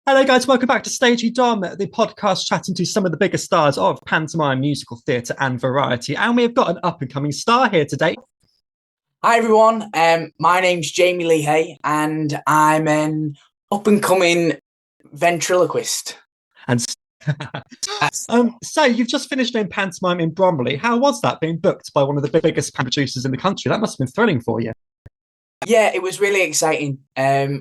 Hello, guys. Welcome back to Stagey Dom, the podcast chatting to some of the biggest stars of pantomime, musical theatre, and variety. And we have got an up and coming star here today. Hi everyone, my name's Jamie Leahey and I'm an up and coming ventriloquist. And so you've just finished doing pantomime in Bromley. How was that being booked by one of the biggest producers in the country? That must have been thrilling for you. Yeah, it was really exciting.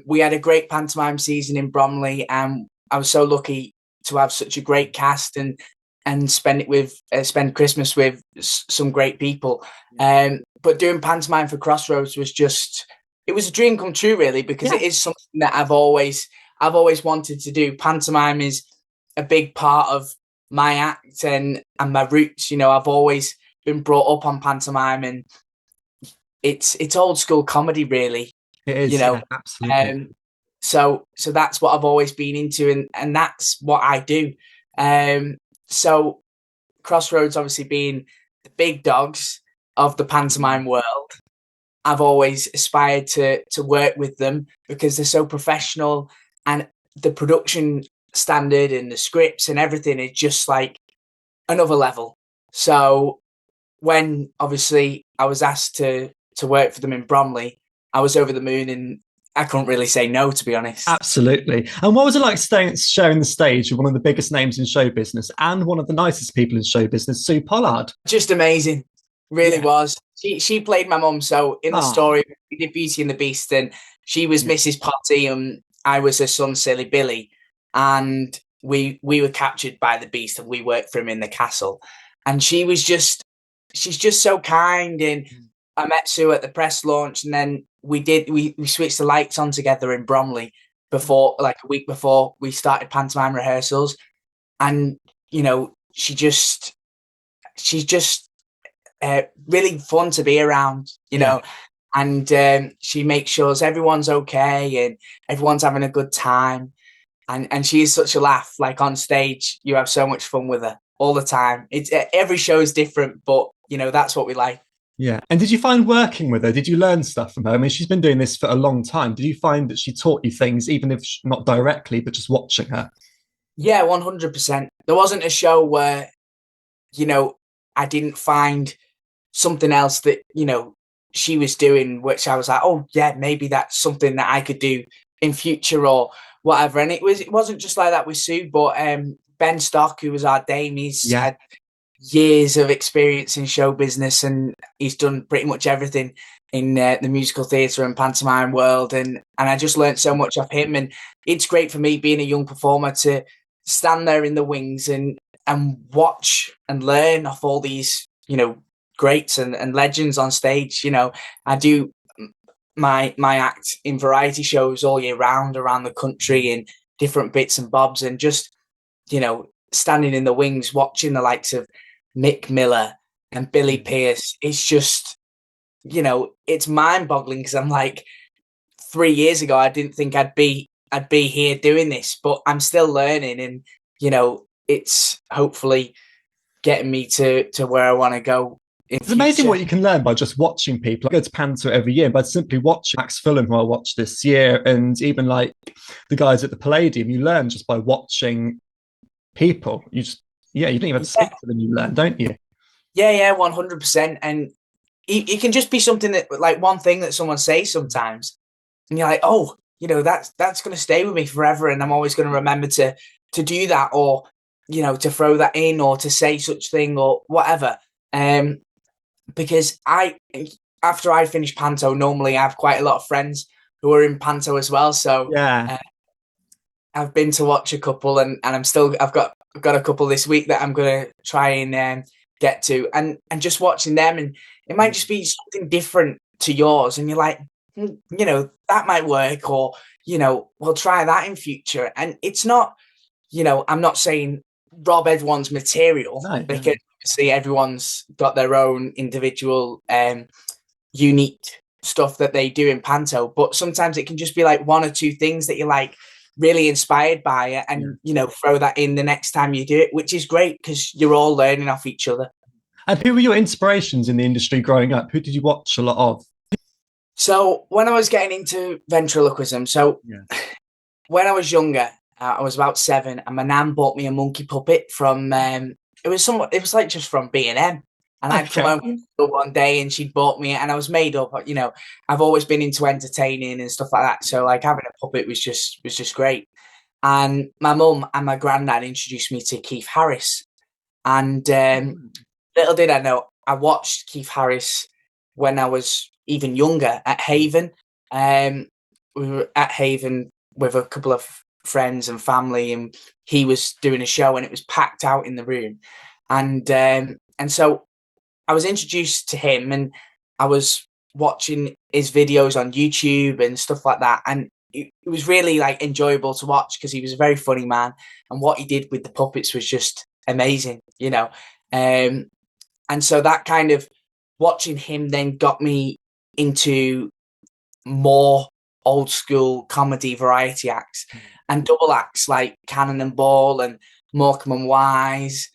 We had a great pantomime season in Bromley and I was so lucky to have such a great cast and spend Christmas with some great people. But doing pantomime for Crossroads it was a dream come true, really, because It is something that I've always wanted to do. Pantomime is a big part of my act and my roots. You know, I've always been brought up on pantomime, and it's old school comedy, really. It is, absolutely. So that's what I've always been into, and that's what I do. So Crossroads, obviously being the big dogs of the pantomime world, I've always aspired to work with them because they're so professional, and the production standard and the scripts and everything is just like another level. So when obviously I was asked to work for them in Bromley, I was over the moon, and I couldn't really say no, to be honest. Absolutely. And what was it like sharing the stage with one of the biggest names in show business and one of the nicest people in show business, Sue Pollard? Just amazing. Really was. She played my mum. So in the story, we did Beauty and the Beast, and she was Mrs. Potty, and I was her son, Silly Billy. And we were captured by the Beast, and we worked for him in the castle. And she's just so kind. And I met Sue at the press launch, and then we switched the lights on together in Bromley a week before we started pantomime rehearsals. And, you know, she's just really fun to be around, you know, and she makes sure everyone's okay and everyone's having a good time. And she is such a laugh. Like on stage, you have so much fun with her all the time. It's every show is different, but you know, that's what we like. Yeah. And did you find working with her? Did you learn stuff from her? I mean, she's been doing this for a long time. Did you find that she taught you things, even if not directly, but just watching her? Yeah, 100%. There wasn't a show where, you know, I didn't find something else that, you know, she was doing, which I was like, oh yeah, maybe that's something that I could do in future or whatever. And it wasn't just like that with Sue, but Ben Stock, who was our dame, he's had years of experience in show business, and he's done pretty much everything in the musical theatre and pantomime world. And I just learned so much off him. And it's great for me, being a young performer, to stand there in the wings and watch and learn off all these, you know, greats and legends on stage. You know, I do my act in variety shows all year round around the country in different bits and bobs, and just, you know, standing in the wings watching the likes of Mick Miller and Billy Pearce, it's just, you know, it's mind-boggling, because I'm like, 3 years ago I didn't think I'd be here doing this, but I'm still learning, and you know, it's hopefully getting me to where I want to go. It's amazing what you can learn by just watching people. I go to Panto every year, but simply watching Max Fulham, who I watched this year, and even like the guys at the Palladium, you learn just by watching people. You don't even have to speak to them, you learn, don't you? Yeah, 100%. And it can just be something that, like, one thing that someone says sometimes, and you're like, oh, you know, that's going to stay with me forever, and I'm always going to remember to do that, or, you know, to throw that in, or to say such thing, or whatever. Because after I finish Panto, normally I have quite a lot of friends who are in Panto as well. So I've been to watch a couple, and I've got a couple this week that I'm going to try and get to, and just watching them, and it might just be something different to yours, and you're like, you know, that might work, or, you know, we'll try that in future. And it's not, you know, I'm not saying rob everyone's material, because obviously everyone's got their own individual unique stuff that they do in Panto, but sometimes it can just be like one or two things that you're like really inspired by it, and you know, throw that in the next time you do it, which is great because you're all learning off each other. And who were your inspirations in the industry growing up? Who did you watch a lot of? So when I was getting into ventriloquism, when I was younger, I was about 7, and my nan bought me a monkey puppet from. It was like just from B&M. And I'd come Okay. home one day and she'd bought me it, and I was made up. You know, I've always been into entertaining and stuff like that. So like having a puppet was just great. And my mum and my granddad introduced me to Keith Harris. And little did I know, I watched Keith Harris when I was even younger at Haven. We were at Haven with a couple of friends and family, and he was doing a show, and it was packed out in the room. And so I was introduced to him, and I was watching his videos on YouTube and stuff like that. And it was really like enjoyable to watch because he was a very funny man, and what he did with the puppets was just amazing, you know. And so that kind of watching him then got me into more old school comedy variety acts and double acts like Cannon and Ball and Morecambe and Wise.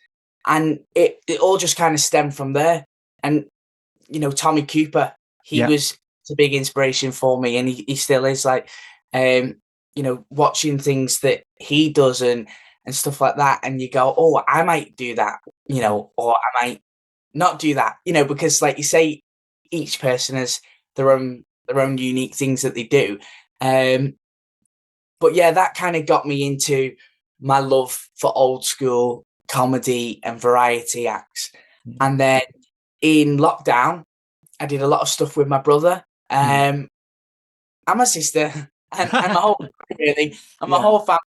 And it all just kind of stemmed from there. And, you know, Tommy Cooper, he was a big inspiration for me, and he still is. Like, you know, watching things that he does and stuff like that, and you go, oh, I might do that, you know, or I might not do that, you know, because like you say, each person has their own unique things that they do. But yeah, that kind of got me into my love for old school comedy and variety acts. And then in lockdown, I did a lot of stuff with my brother and my sister and my whole family, really, and my whole family.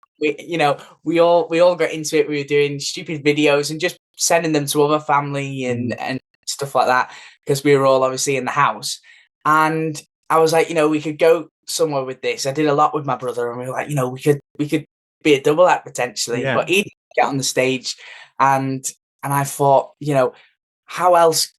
We all got into it. We were doing stupid videos and just sending them to other family and stuff like that, because we were all obviously in the house. And I was like, you know, we could go somewhere with this. I did a lot with my brother, and we were like, you know, we could be a double act potentially. But he didn't get on the stage, and I thought, you know, how else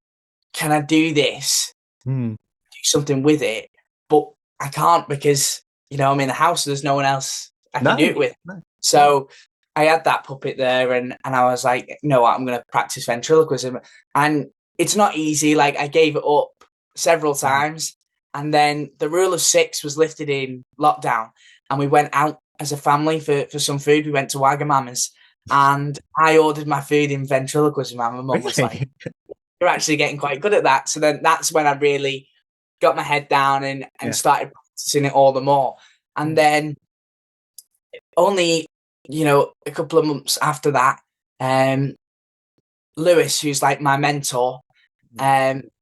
can I do this? Do something with it, but I can't because, you know, I'm in the house. So there's no one else I can do it with. So I had that puppet there, and I was like, you know what, I'm going to practice ventriloquism. And it's not easy. Like, I gave it up several times. And then the rule of 6 was lifted in lockdown, and we went out as a family for some food. We went to Wagamama's, and I ordered my food in ventriloquism. And my mum was like, you're actually getting quite good at that. So then that's when I really got my head down and started practicing it all the more. And then only, you know, a couple of months after that, Lewis, who's like my mentor,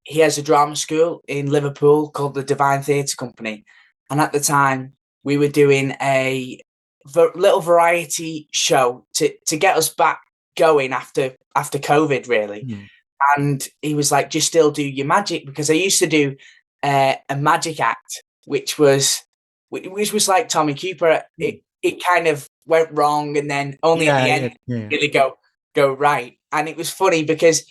he has a drama school in Liverpool called the Divine Theatre Company. And at the time, we were doing a little variety show to get us back going after COVID, really. And he was like, just still do your magic, because I used to do a magic act, which was like Tommy Cooper. It kind of went wrong, and then only at the end really go right. And it was funny because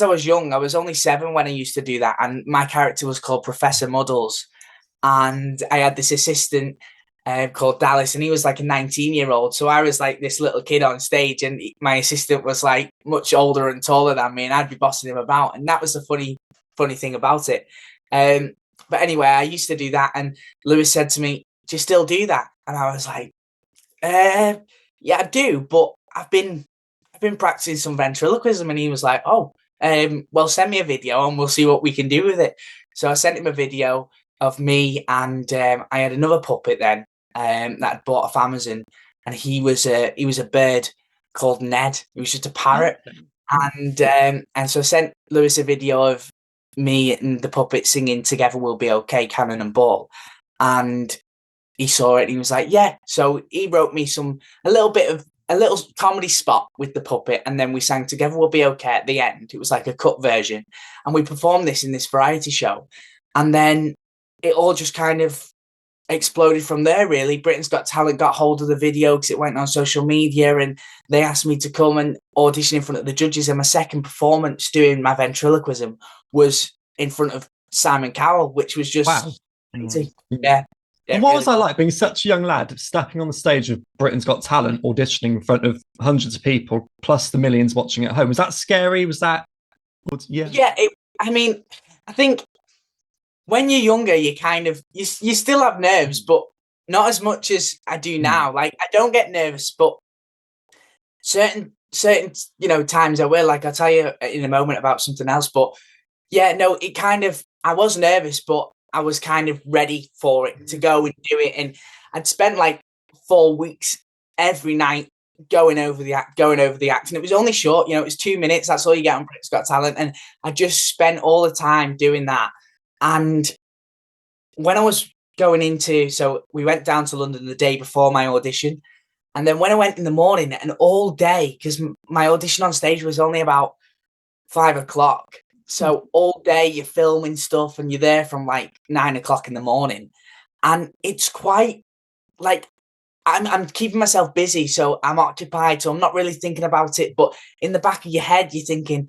I was young. I was only 7 when I used to do that, and my character was called Professor Muddles, and I had this assistant called Dallas, and he was like a 19-year-old. So I was like this little kid on stage, and my assistant was like much older and taller than me, and I'd be bossing him about. And that was the funny thing about it. But anyway, I used to do that, and Lewis said to me, do you still do that? And I was like, yeah, I do, but I've been practicing some ventriloquism. And he was like, oh, well, send me a video and we'll see what we can do with it. So I sent him a video of me, and I had another puppet then that I'd bought off Amazon, and he was a bird called Ned. He was just a parrot. And so I sent Lewis a video of me and the puppet singing Together We'll Be Okay, Cannon and Ball. And he saw it and he was like, yeah. So he wrote me a little comedy spot with the puppet, and then we sang Together We'll Be Okay at the end. It was like a cut version, and we performed this in this variety show. And then it all just kind of exploded from there, really. Britain's Got Talent got hold of the video because it went on social media, and they asked me to come and audition in front of the judges. And my second performance doing my ventriloquism was in front of Simon Cowell, which was just yeah. And what was I like being such a young lad, stepping on the stage of Britain's Got Talent, auditioning in front of hundreds of people, plus the millions watching at home? Was that scary? Was that... Yeah, I mean, I think when you're younger, you kind of, you still have nerves, but not as much as I do now. Like, I don't get nervous, but certain times I will. Like, I'll tell you in a moment about something else. But yeah, no, it kind of, I was nervous, but I was kind of ready for it to go and do it. And I'd spent like 4 weeks every night going over the act. And it was only short, it was 2 minutes. That's all you get on Britain's Got Talent. And I just spent all the time doing that. And when I was going into, so we went down to London the day before my audition. And then when I went in the morning and all day, because my audition on stage was only about 5 o'clock. So all day you're filming stuff and you're there from like 9 o'clock in the morning. And it's quite like, I'm keeping myself busy. So I'm occupied. So I'm not really thinking about it. But in the back of your head, you're thinking,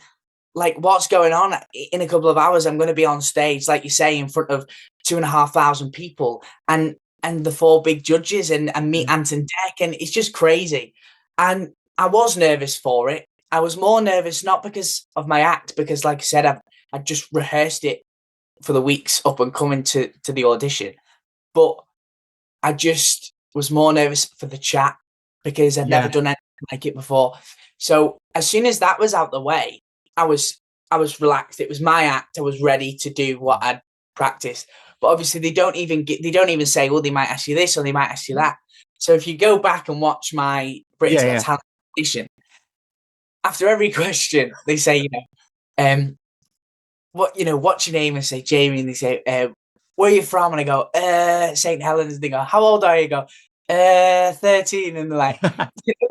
like, what's going on? In a couple of hours, I'm going to be on stage, like you say, in front of 2,500 people and the 4 big judges and meet Anton Deck. And it's just crazy. And I was nervous for it. I was more nervous, not because of my act, because like I said, I just rehearsed it for the weeks up and coming to the audition. But I just was more nervous for the chat because I'd never done anything like it before. So as soon as that was out the way, I was relaxed. It was my act. I was ready to do what I'd practiced. But obviously they don't even say, well, they might ask you this or they might ask you that. So if you go back and watch my Britain's Got Talent audition, after every question, they say, what's your name? And say Jamie, and they say, where are you from? And I go, St. Helens. And they go, how old are you? I go, 13. And they're like,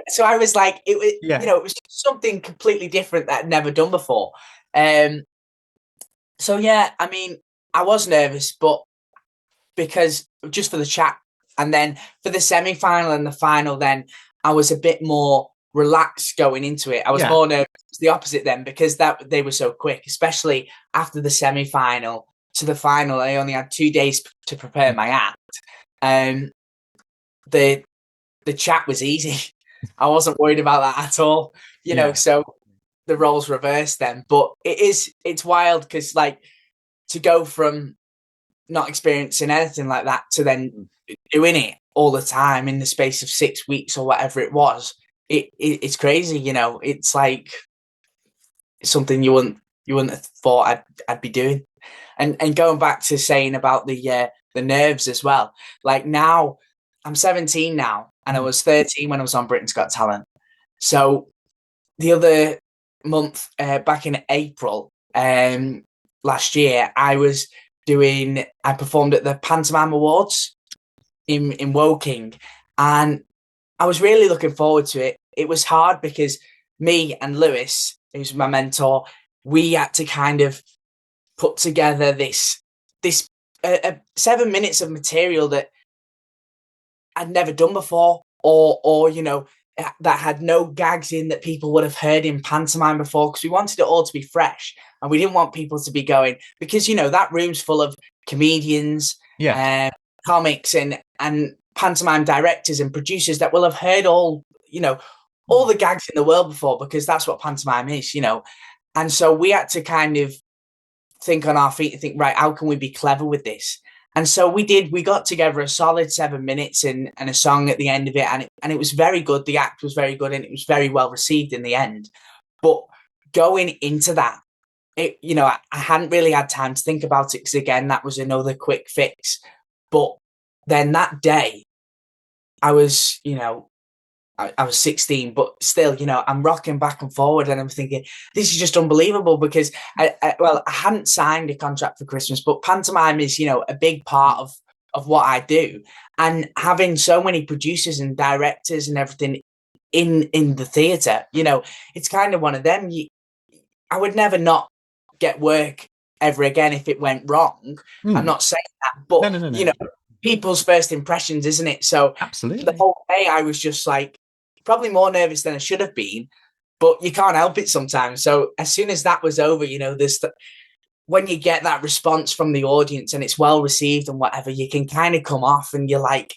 so I was like, it was, it was something completely different that I'd never done before. So yeah, I mean, I was nervous, but because just for the chat, and then for the semi-final and the final, then I was a bit more relaxed going into it. I was more nervous. It's the opposite then, because they were so quick, especially after the semi-final to the final. I only had 2 days to prepare my act. The chat was easy. I wasn't worried about that at all. So the roles reversed then. But it's wild because, like, to go from not experiencing anything like that to then doing it all the time in the space of 6 weeks or whatever it was, it's crazy. It's like something you wouldn't have thought I'd be doing. And going back to saying about the nerves as well, like now I'm 17 now and I was 13 when I was on Britain's Got Talent. So the other month, back in April last year, I performed at the Pantomime Awards in Woking, and I was really looking forward to it. It was hard because me and Lewis, who's my mentor, we had to kind of put together this 7 minutes of material that I'd never done before, or that had no gags in that people would have heard in pantomime before, because we wanted it all to be fresh and we didn't want people to be going, because that room's full of comedians, comics and pantomime directors and producers that will have heard all the gags in the world before, because that's what pantomime is, and so we had to kind of think on our feet and think, right, how can we be clever with this? And so we got together a solid 7 minutes and a song at the end of it. And it was very good. The act was very good and it was very well received in the end. But going into that, I hadn't really had time to think about it, because again, that was another quick fix. But then that day I was, I was 16, but still, I'm rocking back and forward and I'm thinking, this is just unbelievable, because I hadn't signed a contract for Christmas, but pantomime is, a big part of what I do. And having so many producers and directors and everything in the theatre, it's kind of one of them. I would never not get work ever again if it went wrong. I'm not saying that, but, no. People's first impressions, isn't it? So absolutely, the whole day I was just like, probably more nervous than I should have been, but you can't help it sometimes. So as soon as that was over, when you get that response from the audience and it's well received and whatever, you can kind of come off and you're like,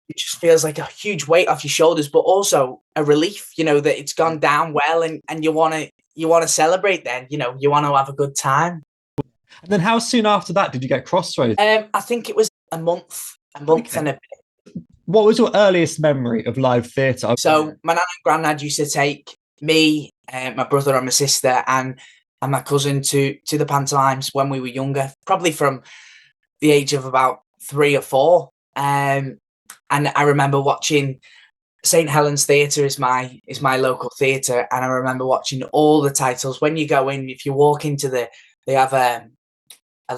it just feels like a huge weight off your shoulders, but also a relief, that it's gone down well, and you want to celebrate then, you want to have a good time. And then how soon after that did you get Crossroads? I think it was a month Okay. and a bit. What was your earliest memory of live theatre? So my nan and granddad used to take me, my brother and my sister, and my cousin to the pantomimes when we were younger, probably from the age of about 3 or 4. And I remember watching St Helens Theatre is my local theatre, and I remember watching all the titles. When you go in, if you walk into they have a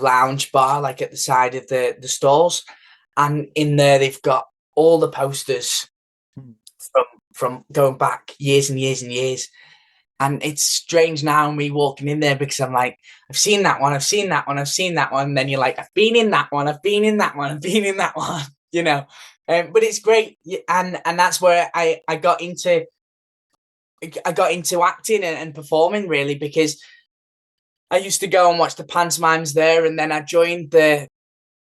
lounge bar like at the side of the stalls, and in there they've got all the posters from going back years and years and years. And it's strange now me walking in there because I'm like, I've seen that one, I've seen that one, I've seen that one. And then you're like, I've been in that one, I've been in that one, I've been in that one, you know. But it's great, and that's where I got into acting and performing, really, because I used to go and watch the pantomimes there, and then I joined the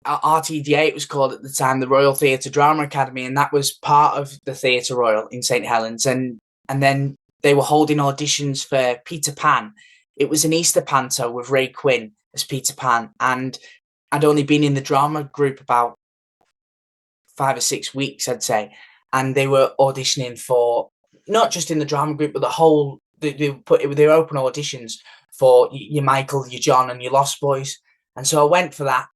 RTDA, it was called at the time, the Royal Theatre Drama Academy, and that was part of the Theatre Royal in St Helens, and then they were holding auditions for Peter Pan. It was an Easter panto with Ray Quinn as Peter Pan, and I'd only been in the drama group about 5 or 6 weeks, I'd say, and they were auditioning for not just in the drama group, but the whole. They were open auditions for your Michael, your John, and your Lost Boys, and so I went for that.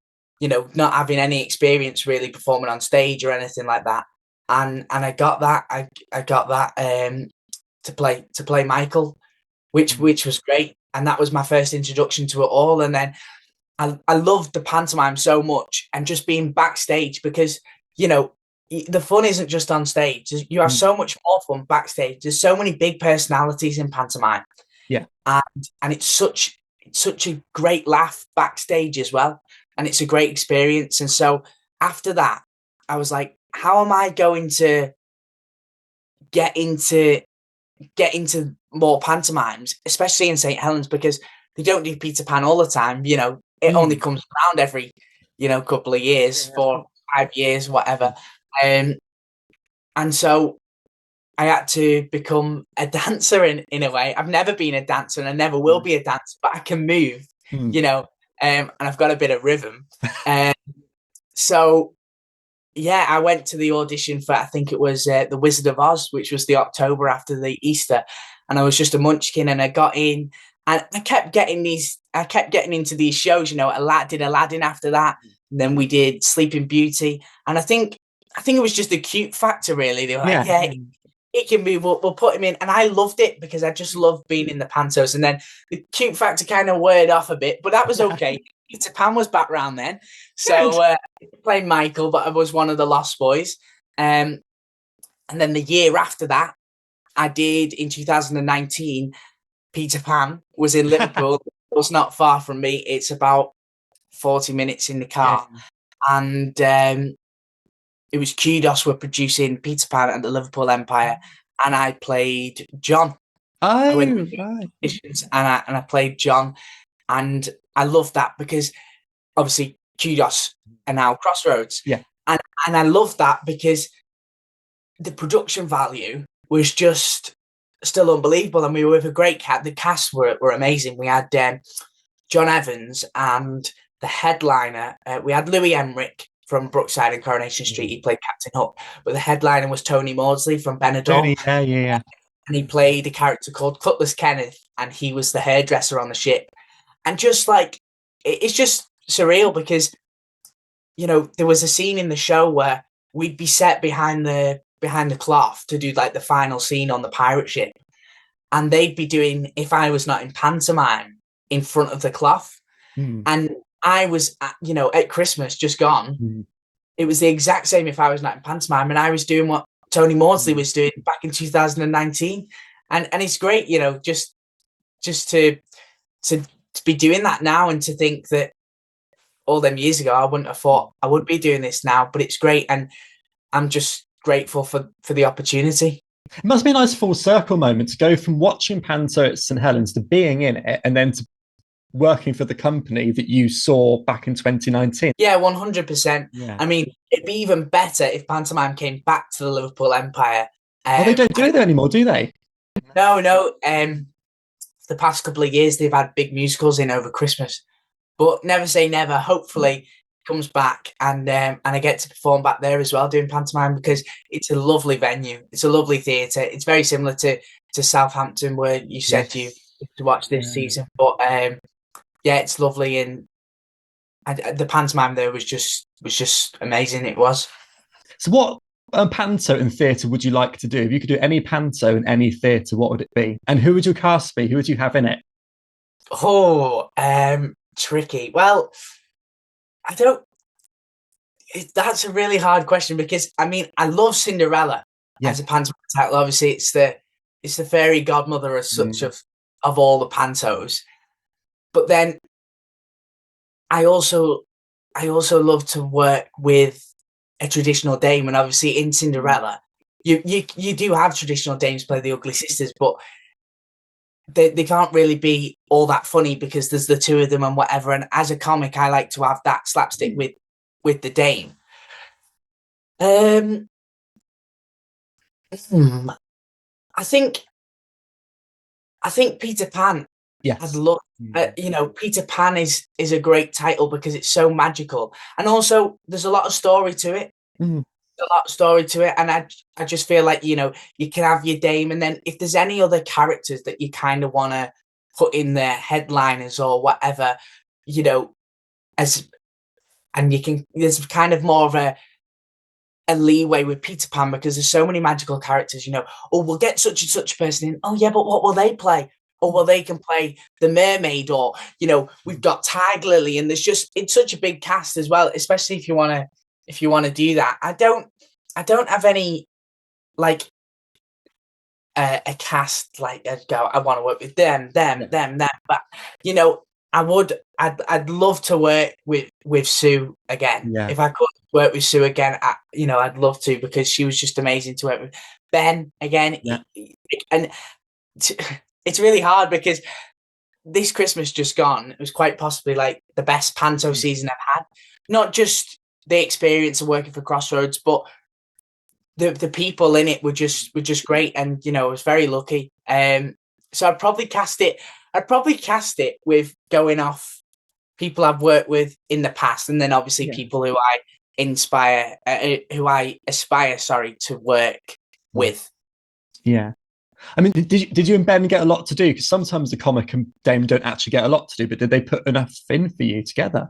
You know, not having any experience really performing on stage or anything like that, and I got that. I got that to play Michael, which was great, and that was my first introduction to it all. And then I loved the pantomime so much, and just being backstage, because you know the fun isn't just on stage. You have so much more fun backstage. There's so many big personalities in pantomime, and it's such a great laugh backstage as well, and it's a great experience. And so after that, I was like, how am I going to get into more pantomimes, especially in St Helens, because they don't do Peter Pan all the time. You know, it only comes around every, couple of years, 4 or 5 years, whatever. And so I had to become a dancer in a way. I've never been a dancer, and I never will be a dancer, but I can move, and I've got a bit of rhythm. So yeah, I went to the audition for, I think it was The Wizard of Oz, which was the October after the Easter. And I was just a munchkin, and I got in, and I kept getting into these shows, did Aladdin after that. And then we did Sleeping Beauty. And I think it was just the cute factor, really. They were like, he can move, we'll put him in. And I loved it because I just loved being in the pantos. And then the cute factor kind of weared off a bit, but that was okay. Peter Pan was back round then. So playing Michael, but I was one of the Lost Boys. And then the year after that, I did, in 2019, Peter Pan was in Liverpool. It was not far from me. It's about 40 minutes in the car. Yeah. And it was Kudos were producing Peter Pan at the Liverpool Empire, and I played John. Oh, right. And I played John, and I love that because obviously Kudos are now Crossroads. Yeah. And I love that because the production value was just still unbelievable. And we were with a great cast. The cast were amazing. We had John Evans, and the headliner, we had Louis Emmerich from Brookside and Coronation Street. He played Captain Hook. But the headliner was Tony Maudsley from Benidorm. Yeah. And he played a character called Cutlass Kenneth, and he was the hairdresser on the ship. And just like, it's just surreal because, there was a scene in the show where we'd be set behind the cloth to do like the final scene on the pirate ship. And they'd be doing If I Was Not in Pantomime in front of the cloth. And I was, at Christmas just gone, it was the exact same If I Was Not in Pantomime. And I was doing what Tony Maudsley was doing back in 2019. And it's great, just to be doing that now, and to think that all them years ago, I wouldn't have thought I would be doing this now, but it's great. And I'm just grateful for the opportunity. It must be a nice full circle moment to go from watching Panto at St Helens to being in it, and then to working for the company that you saw back in 2019. Yeah, 100%. Yeah. I mean, it'd be even better if pantomime came back to the Liverpool Empire. They don't do it anymore, do they? No. The past couple of years, they've had big musicals in over Christmas. But never say never. Hopefully, comes back, and I get to perform back there as well, doing pantomime, because it's a lovely venue. It's a lovely theatre. It's very similar to Southampton, where you said you to watch this season. But yeah, it's lovely, and the pantomime there was just amazing. It was. So what panto in theatre would you like to do? If you could do any panto in any theatre, what would it be? And who would your cast be? Who would you have in it? Oh, tricky. Well, I don't. That's a really hard question, because I mean, I love Cinderella as a pantomime title. Obviously, it's the fairy godmother as such of all the pantos. But then I also love to work with a traditional dame, and obviously in Cinderella, you do have traditional dames play the ugly sisters, but they can't really be all that funny because there's the two of them and whatever. And as a comic, I like to have that slapstick with the dame. I think Peter Pan. Yes. I'd love, Peter Pan is a great title because it's so magical, and also there's a lot of story to it. A lot of story to it, and I just feel like, you can have your dame, and then if there's any other characters that you kind of want to put in their headliners or whatever, there's kind of more of a leeway with Peter Pan, because there's so many magical characters. Oh, we'll get such and such person in. Oh yeah, but what will they play? Oh, well, they can play the mermaid, or we've got Tiger Lily, and it's such a big cast as well. Especially if you want to do that. I don't have any like a cast like I'd go, I want to work with them. But I'd love to work with Sue again. Yeah. If I could work with Sue again, I'd love to, because she was just amazing to work with. Ben again, and it's really hard because this Christmas just gone, it was quite possibly like the best panto season I've had. Not just the experience of working for Crossroads, but the people in it were just great, and I was very lucky. So I'd probably cast it with going off people I've worked with in the past, and then obviously people who I aspire to work with. Yeah. I mean, did you and Ben get a lot to do? Because sometimes the comic and dame don't actually get a lot to do, but did they put enough in for you together?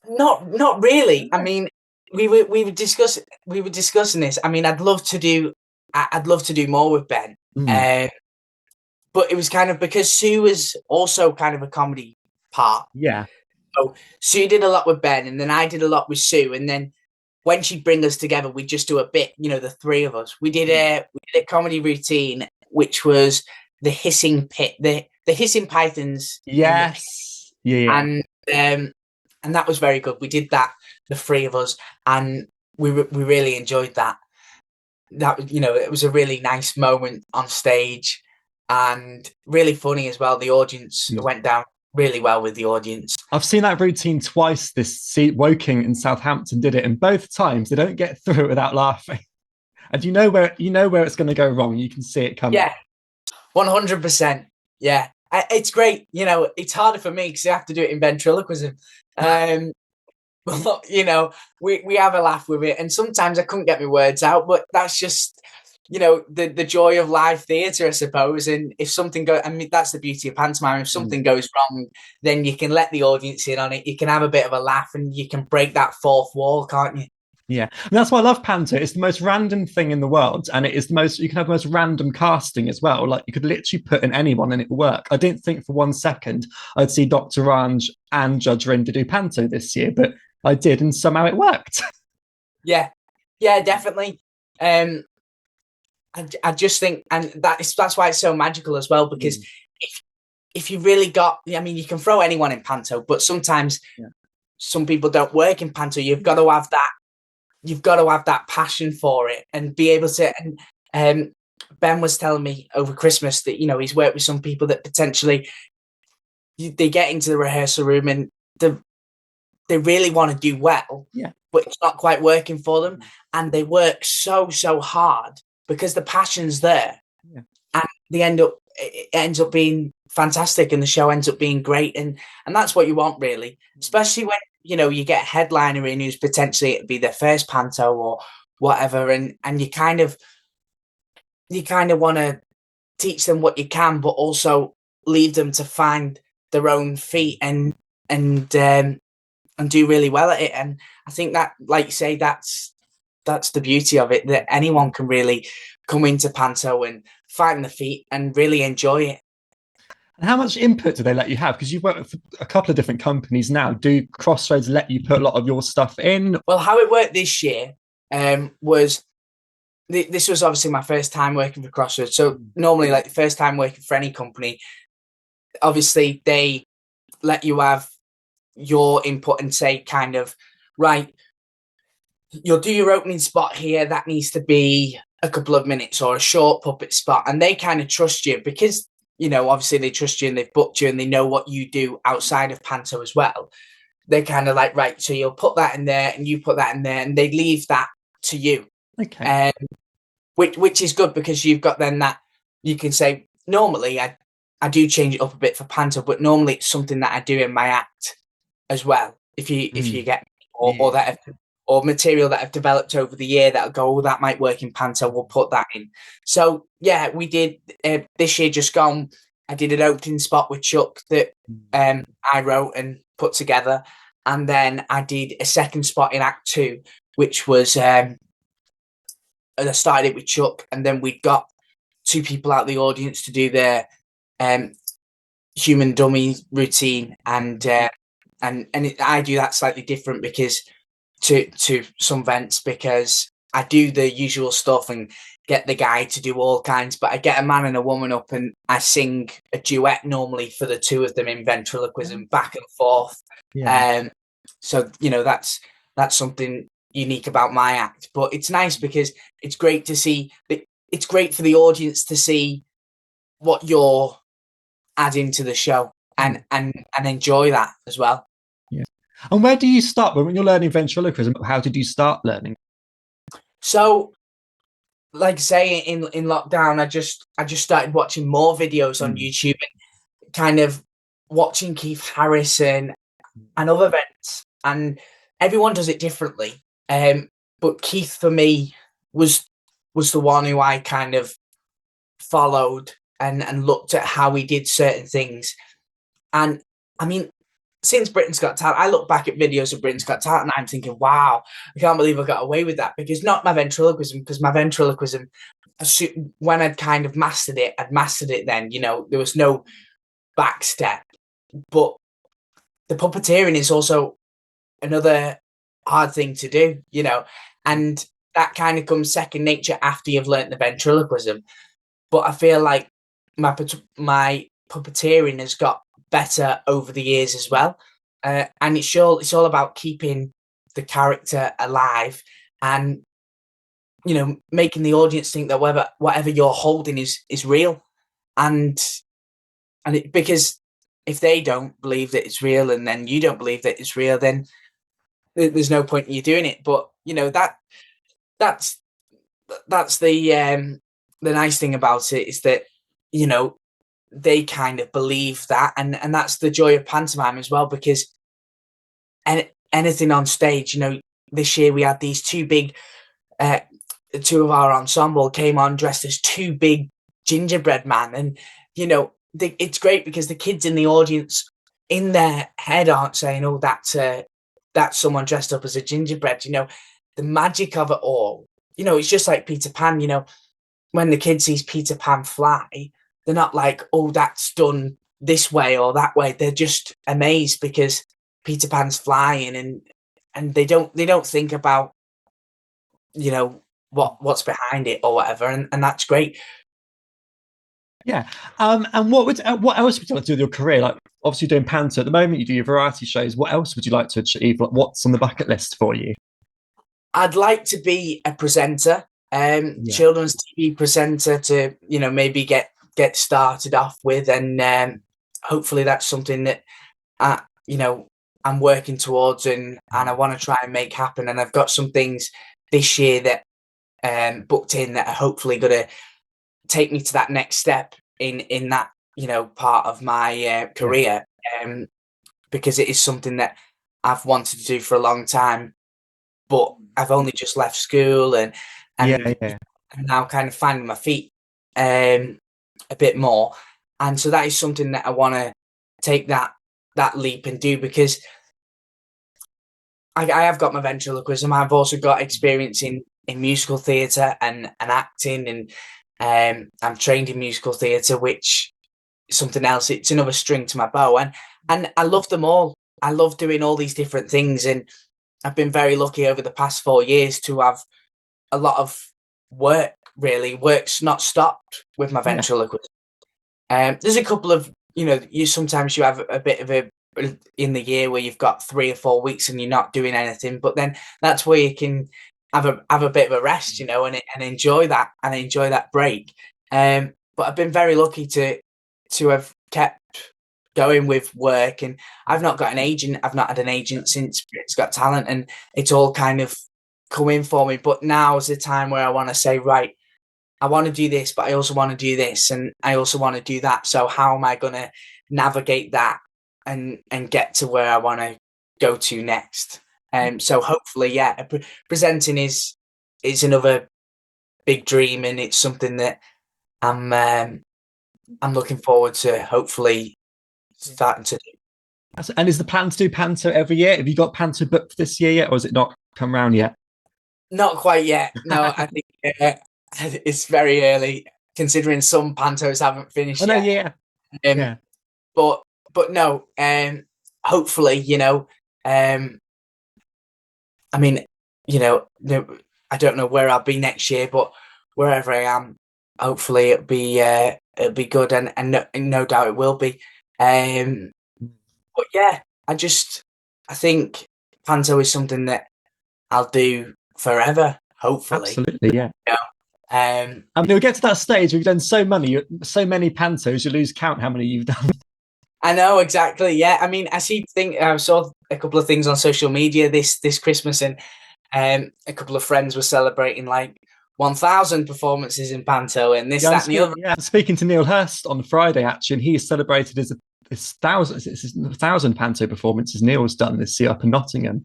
Not really. I mean, we were discussing this. I mean, I'd love to do more with Ben. But it was kind of because Sue was also kind of a comedy part. Yeah. So Sue did a lot with Ben, and then I did a lot with Sue, and then when she'd bring us together, we'd just do a bit, the three of us. We did a comedy routine, which was the hissing pit, the hissing pythons. Yes. Yeah. And that was very good. We did that, the three of us, and we really enjoyed that. That it was a really nice moment on stage, and really funny as well. The audience went down really well with the audience. I've seen that routine twice this Woking in Southampton did it, and both times they don't get through it without laughing. And you know where it's going to go wrong. You can see it coming. Yeah, 100%. Yeah, it's great. It's harder for me because I have to do it in ventriloquism. But we have a laugh with it, and sometimes I couldn't get my words out, but that's just the joy of live theatre, I suppose. And if something goes, I mean, that's the beauty of pantomime. If something goes wrong, then you can let the audience in on it. You can have a bit of a laugh, and you can break that fourth wall, can't you? Yeah, and that's why I love panto. It's the most random thing in the world, and it is you can have the most random casting as well. Like, you could literally put in anyone and it will work. I didn't think for one second I'd see Dr. Ranj and Judge Rinder do panto this year, but I did, and somehow it worked. Yeah, definitely. I just think, and that's why it's so magical as well, because if you really got, I mean, you can throw anyone in panto, but sometimes some people don't work in panto. You've got to have that passion for it and be able to. And Ben was telling me over Christmas that he's worked with some people that potentially they get into the rehearsal room and they really want to do well, but it's not quite working for them, and they work so hard because the passion's there, and it ends up being fantastic, and the show ends up being great, and that's what you want, really, especially when you get a headliner in who's potentially it'd be their first panto or whatever, and you kind of want to teach them what you can, but also leave them to find their own feet and do really well at it. And I think that, like you say, that's the beauty of it, that anyone can really come into panto and find the feet and really enjoy it. And how much input do they let you have? Because you've worked for a couple of different companies now. Do Crossroads let you put a lot of your stuff in? Well, how it worked this year was, this was obviously my first time working for Crossroads. So normally, like the first time working for any company, obviously they let you have your input and say kind of, right, you'll do your opening spot here. That needs to be a couple of minutes or a short puppet spot. And they kind of trust you because, obviously they trust you and they've booked you and they know what you do outside of panto as well. They're kind of like, right, so you'll put that in there and you put that in there, and they leave that to you. Okay. Which is good, because you've got then that you can say, normally I do change it up a bit for panto, but normally it's something that I do in my act as well. If you get me, or material that I've developed over the year that'll go, that might work in panto, we'll put that in. So yeah, we did this year just gone. I did an opening spot with Chuck that I wrote and put together, and then I did a second spot in Act 2, which was I started it with Chuck, and then we got 2 people out of the audience to do their human dummy routine, and I do that slightly different because to some vents, because I do the usual stuff and get the guy to do all kinds, but I get a man and a woman up and I sing a duet normally for the 2 of them in ventriloquism, back and forth. Yeah. So that's something unique about my act, but it's nice because it's great to see. It's great for the audience to see what you're adding to the show and enjoy that as well. Yeah. And where do you start when you're learning ventriloquism? How did you start learning? So, like I say, in lockdown, I just started watching more videos on YouTube and kind of watching Keith Harrison and other vents, and everyone does it differently. But Keith, for me, was the one who I kind of followed and looked at how he did certain things. And I mean, since Britain's Got Talent, I look back at videos of Britain's Got Talent and I'm thinking, wow, I can't believe I got away with that. Because not my ventriloquism, because my ventriloquism, when I'd kind of mastered it, I'd mastered it then, there was no back step. But the puppeteering is also another hard thing to do, and that kind of comes second nature after you've learnt the ventriloquism. But I feel like my puppeteering has got better over the years as well, and it's all about keeping the character alive and making the audience think that whatever you're holding is real, and because if they don't believe that it's real and then you don't believe that it's real, then there's no point in you doing it. But that's the nice thing about it, is that they kind of believe that, and that's the joy of pantomime as well, because anything on stage, this year we had these 2 big 2 of our ensemble came on dressed as 2 big gingerbread man, and it's great because the kids in the audience in their head aren't saying, oh, that's someone dressed up as a gingerbread. The magic of it all, it's just like Peter Pan. When the kid sees Peter Pan fly, they're not like, oh, that's done this way or that way. They're just amazed because Peter Pan's flying, and they don't think about what's behind it or whatever, and that's great. Yeah. And what else would you like to do with your career? Like, obviously doing panto at the moment, you do your variety shows. What else would you like to achieve? Like, what's on the bucket list for you? I'd like to be a presenter, children's TV presenter, to maybe get started off with, and hopefully that's something that I'm working towards and I want to try and make happen. And I've got some things this year that booked in that are hopefully going to take me to that next step in that part of my career, because it is something that I've wanted to do for a long time, but I've only just left school and I'm now kind of finding my feet a bit more. And so that is something that I want to take that leap and do, because I have got my ventriloquism. I've also got experience in musical theatre and acting, and I'm trained in musical theatre, which is something else. It's another string to my bow, and I love them all. I love doing all these different things, and I've been very lucky over the past 4 years to have a lot of work. Really, work's not stopped with my ventriloquism. There's a couple of, sometimes you have a bit of a in the year where you've got 3 or 4 weeks and you're not doing anything, but then that's where you can have a bit of a rest, and enjoy that break. But I've been very lucky to have kept going with work, and I've not got an agent. I've not had an agent since Britain's Got Talent, and it's all kind of come in for me. But now is the time where I want to say, right, I want to do this, but I also want to do this, and I also want to do that. So how am I going to navigate that and get to where I want to go to next? So hopefully, presenting is another big dream, and it's something that I'm looking forward to hopefully starting to do. And is the plan to do panto every year? Have you got panto booked for this year yet, or has it not come around yet? Not quite yet. No, I think it's very early, considering some pantos haven't finished yet. But no, hopefully, I mean, I don't know where I'll be next year, but wherever I am, hopefully it'll be good, and no doubt it will be. But yeah, I think panto is something that I'll do forever, hopefully. Absolutely, yeah. I mean, we'll get to that stage. We've done so many pantos, you lose count how many you've done. I know, exactly. Yeah, I mean, I saw a couple of things on social media this Christmas, and a couple of friends were celebrating like 1,000 performances in panto, and this, that, and the other. Yeah, speaking to Neil Hurst on Friday, actually, and he celebrated his 1,000 panto performances Neil's done this year up in Nottingham.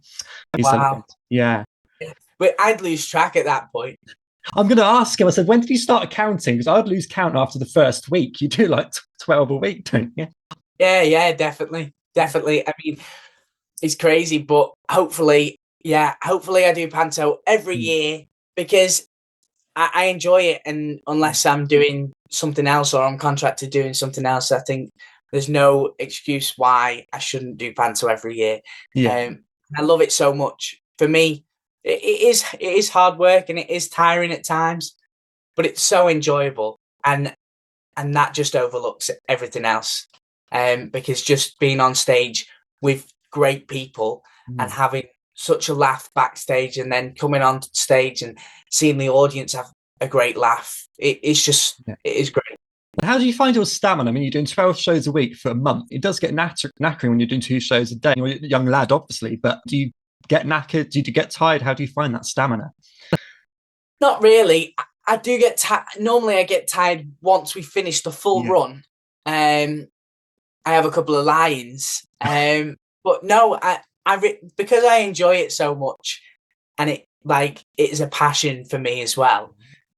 Wow. Yeah. But I'd lose track at that point. I'm going to ask him. I said, when did you start counting? Because I'd lose count after the first week. You do like 12 a week, don't you? Yeah, definitely. I mean, it's crazy, but hopefully I do panto every year, because I enjoy it. And unless I'm doing something else or I'm contracted doing something else, I think there's no excuse why I shouldn't do panto every year. Yeah. I love it so much. For me, it is hard work and it is tiring at times, but it's so enjoyable, and that just overlooks everything else. Because just being on stage with great people and having such a laugh backstage, and then coming on stage and seeing the audience have a great laugh, it is great. How do you find your stamina? I mean, you're doing 12 shows a week for a month. It does get knackering when you're doing 2 shows a day. You're a young lad, obviously, but do you get knackered? Do you get tired? How do you find that stamina? Not really. I do get tired. Normally I get tired once we finish the full run. I have a couple of lines, but no, because I enjoy it so much, and it is a passion for me as well.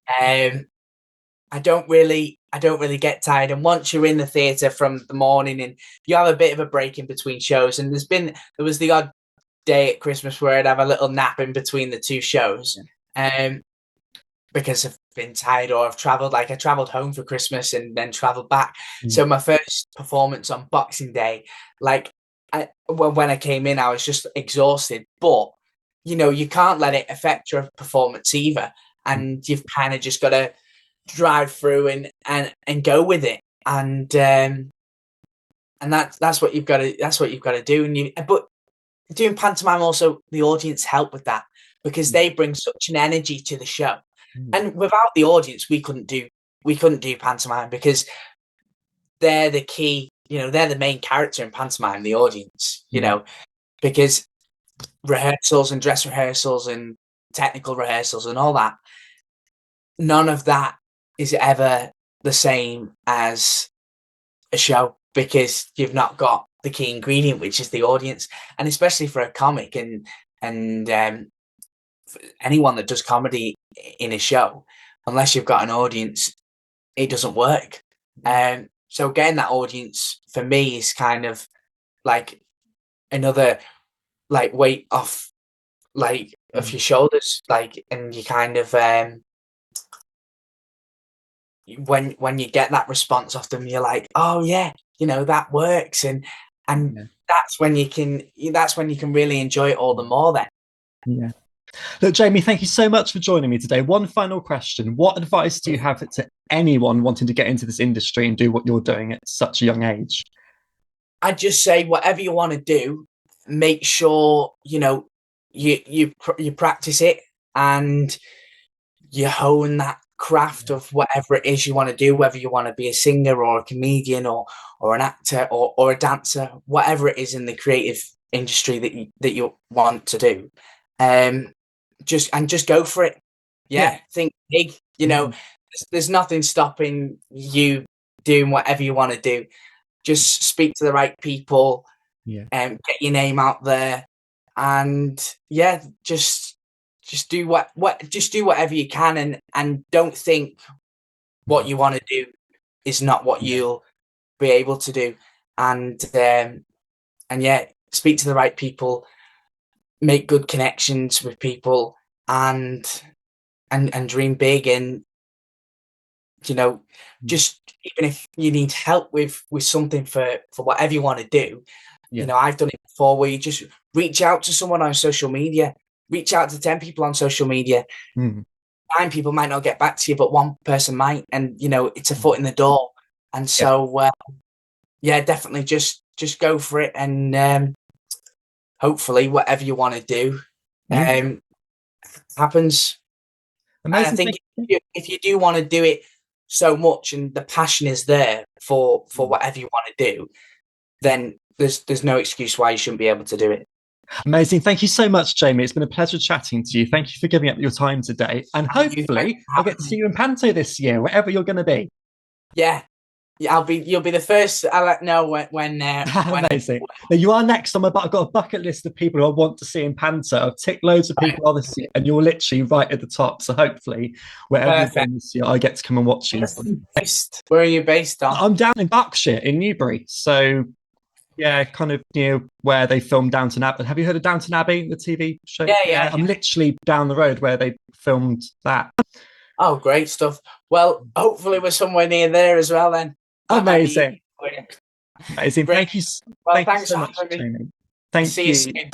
I don't really get tired. And once you're in the theatre from the morning, and you have a bit of a break in between shows, and there was the odd day at Christmas where I'd have a little nap in between the 2 shows, because I've been tired or I've travelled. Like I travelled home for Christmas and then travelled back. So my first performance on Boxing Day, when I came in, I was just exhausted. But you can't let it affect your performance either, and you've kind of just got to drive through and go with it. And that's what you've got to do. But doing pantomime, also the audience help with that, because they bring such an energy to the show. And without the audience, we couldn't do pantomime, because they're the key. They're the main character in pantomime, the audience. Because rehearsals and dress rehearsals and technical rehearsals and all that, none of that is ever the same as a show, because you've not got the key ingredient, which is the audience, and especially for a comic and for anyone that does comedy in a show, unless you've got an audience, it doesn't work. So getting that audience for me is kind of like another like weight off like of your shoulders, like, and you kind of when you get that response off them, you're like, oh yeah, you know, that works, and that's when you can really enjoy it all the more then. Yeah. Look, Jamie, thank you so much for joining me today. One final question. What advice do you have to anyone wanting to get into this industry and do what you're doing at such a young age? I'd just say whatever you want to do, make sure, you know, you practice it and you hone that craft of whatever it is you want to do, whether you want to be a singer or a comedian or an actor or a dancer, whatever it is in the creative industry that you want to do. Just go for it. Yeah. Think big. You know, there's nothing stopping you doing whatever you want to do. Just speak to the right people, get your name out there, and just do whatever you can, and don't think what you want to do is not what you'll be able to do, and speak to the right people, make good connections with people, and dream big, and you know, just even if you need help with something for whatever you want to do, you know, I've done it before where you just reach out to someone on social media, reach out to 10 people on social media. 9 people might not get back to you, but one person might, and you know, it's a foot in the door. And so definitely just go for it, and hopefully whatever you want to do happens. Amazing. And I think if you do want to do it so much and the passion is there for whatever you want to do, then there's no excuse why you shouldn't be able to do it. Amazing. Thank you so much, Jamie. It's been a pleasure chatting to you. Thank you for giving up your time today. And hopefully I'll get to see you in Panto this year, wherever you're going to be. Yeah, you'll be the first. I'll let know when amazing. Now, you are next on I've got a bucket list of people who I want to see in Panto. I've ticked loads of people obviously, and you're literally right at the top. So hopefully wherever you're going this year, I get to come and watch you. Where are you based on? I'm down in Berkshire in Newbury. So yeah, kind of near where they filmed Downton Abbey. Have you heard of Downton Abbey, the TV show? Yeah. I'm literally down the road where they filmed that. Oh, great stuff. Well, hopefully we're somewhere near there as well then. Amazing. Amazing. Thank you. Well, thanks so much, Jamie. Thank you. See you soon.